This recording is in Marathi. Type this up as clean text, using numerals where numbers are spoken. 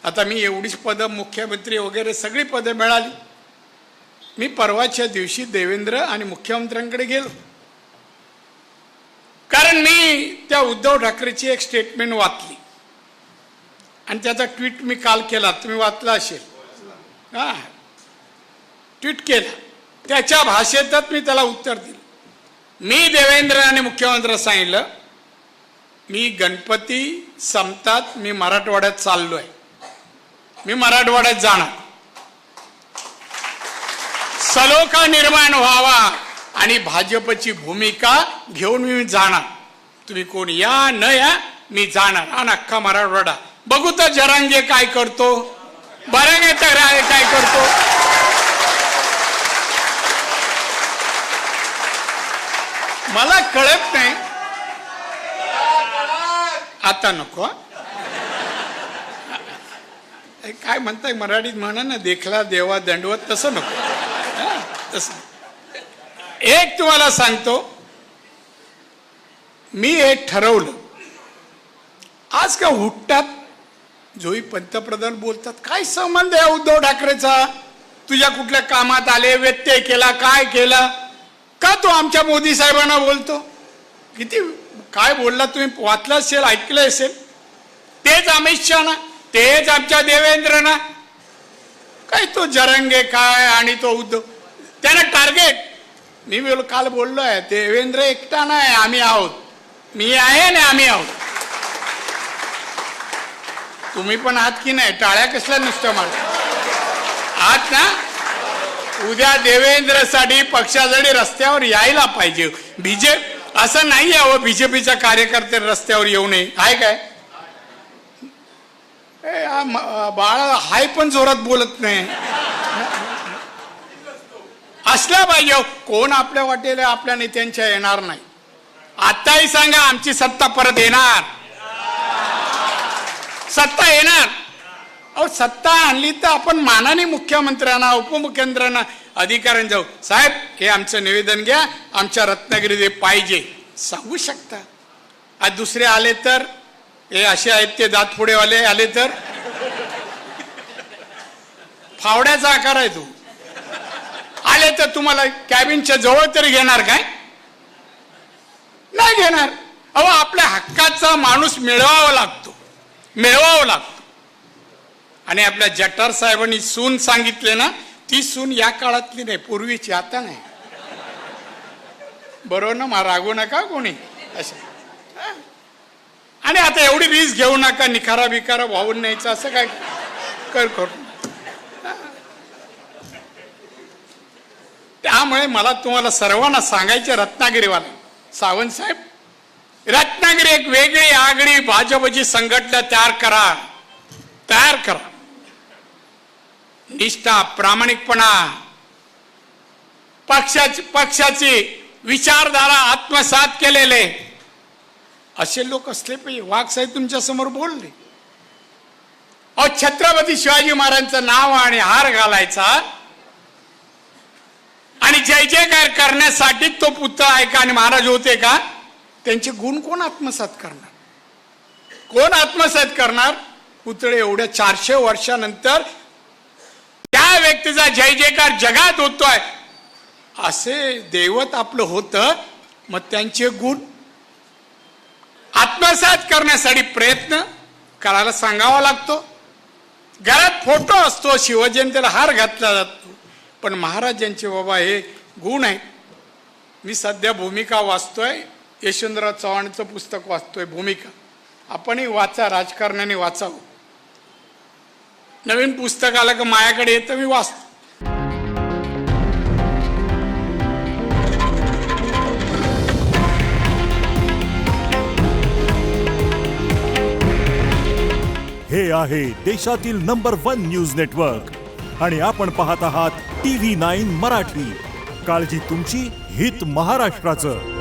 आता मी एवढीच पदं, मुख्यमंत्री वगैरे सगळी पदं मिळाली. मी परवाच्या दिवशी देवेंद्र आणि मुख्यमंत्र्यांकडे गेलो, कारण मी त्या उद्धव ठाकरेची एक स्टेटमेंट वाचली आणि त्याचा ट्विट मी काल केला, तुम्ही वाचला असेल. हा, ट्विट केला, त्याच्या भाषेतच मी त्याला उत्तर दिलं. मी देवेंद्र आणि मुख्यमंत्री सांगितलं, मी गणपती संपतात मी मराठवाड्यात चाललोय, मी मराठवाड्यात जाणार, सलोखा निर्माण व्हावा आणि भाजपची भूमिका घेऊन मी जाणार. तुम्ही कोण या न या, मी जाणार आणि अख्खा मराठवाडा बघू तर जरांगे काय करतो, बरंगे तर काय करतो. मला कळत नाही, आता नको काय म्हणताय मराठीत म्हणा ना, देखला देवा दंडवत, तसं नको. तसं एक तुम्हाला सांगतो, मी एक ठरवलं. आज का हुट्टात जोही पंतप्रधान बोलतात, काय संबंध आहे उद्धव ठाकरेचा, तुझ्या कुठल्या कामात आले, व्यत्यय केला, काय केला, का तो आमच्या मोदी साहेबांना बोलतो. किती काय बोलला तुम्ही, वाचलं असेल, ऐकलं असेल. तेच अमित शहा ना, तेच आमच्या देवेंद्र ना, काय तो जरंगे काय आणि तो उद्धव, त्याला टार्गेट. मी काल बोललोय, देवेंद्र एकटा नाही, आम्ही आहोत, मी आहे ना, आम्ही आहोत. तुम्ही पण आहात की नाही, टाळ्या कसल्या नुसतं मार आहात ना. उद्या देवेंद्र साठी पक्षासाठी रस्त्यावर यायला पाहिजे. असं नाही यावं बीजेपीच्या कार्यकर्ते रस्त्यावर येऊ नये, आहे काय. बाळ हाय पण जोरात बोलत नाही, असला पाहिजे. कोण आपल्या वाटेला आपल्या नेत्यांच्या येणार नाही. आताही सांगा, आमची सत्ता परत येणार, सत्ता येणार. अहो, सत्ता आणली तर आपण मानाने मुख्यमंत्र्यांना, उपमुख्यमंत्र्यांना, अधिकाऱ्यांना जाऊ, साहेब हे आमचं निवेदन घ्या, आमच्या रत्नागिरीत हे पाहिजे, सांगू शकता. आज दुसरे आले तर, हे असे आहेत ते दातपुडेवाले आले तर, फावड्याचा आकार आहे तो. आले तर तुम्हाला कॅबिनच्या जवळ तरी घेणार काय, नाही घेणार. अहो, आपल्या हक्काचा माणूस मिळवावा लागतो, मिळवावा लागतो. आणि आपल्या जठार साहेबांनी सून सांगितले ना, ती सून या काळातली नाही, पूर्वीची, आता नाही. बरोबर ना, रागू नका कोणी असं. आणि आता एवढी रीस घेऊ नका, निखारा बिखारा वाहून न्यायचं असं काय कर. त्यामुळे मला तुम्हाला सर्वांना सांगायचे, रत्नागिरीवाले सावंत साहेब, रत्नागिरी एक वेगळी आगळी भाजपची संघटना तयार करा, तयार करा. निष्ठा, प्रामाणिकपणा, पक्षाची विचारधारा आत्मसात केलेले असे लोक असले पाहिजे. वाघ साहेब तुमच्या समोर बोलले, अहो छत्रपती शिवाजी महाराजांचं नाव आणि हार घालायचा आणि जय जयकार करण्यासाठी तो पुत्र आहे का आणि महाराज होते का. त्यांचे गुण कोण आत्मसात करणार, कोण आत्मसात करणार. पुतळे एवढ्या 400 वर्षानंतर त्या व्यक्तीचा जय जयकार जगात होतोय, असे दैवत आपलं होतं. मग त्यांचे गुण आत्मसात करण्यासाठी प्रयत्न करायला सांगावा लागतो. घरात फोटो असतो, शिवजयंतीला हार घातला जातो, पण महाराजांचे बाबा हे गुण आहे. मी सध्या भूमिका वाचतोय, यशवंतराव चव्हाणचं पुस्तक वाचतोय, भूमिका. आपणही वाचा, राजकारणाने वाचावं. नवीन पुस्तक आलं का माझ्याकडे येतं, मी वाचतो. हे आहे देशातील नंबर 1 न्यूज नेटवर्क आणि आपण पाहत आहात TV9 मराठी. काळजी तुमची, हित महाराष्ट्राचं.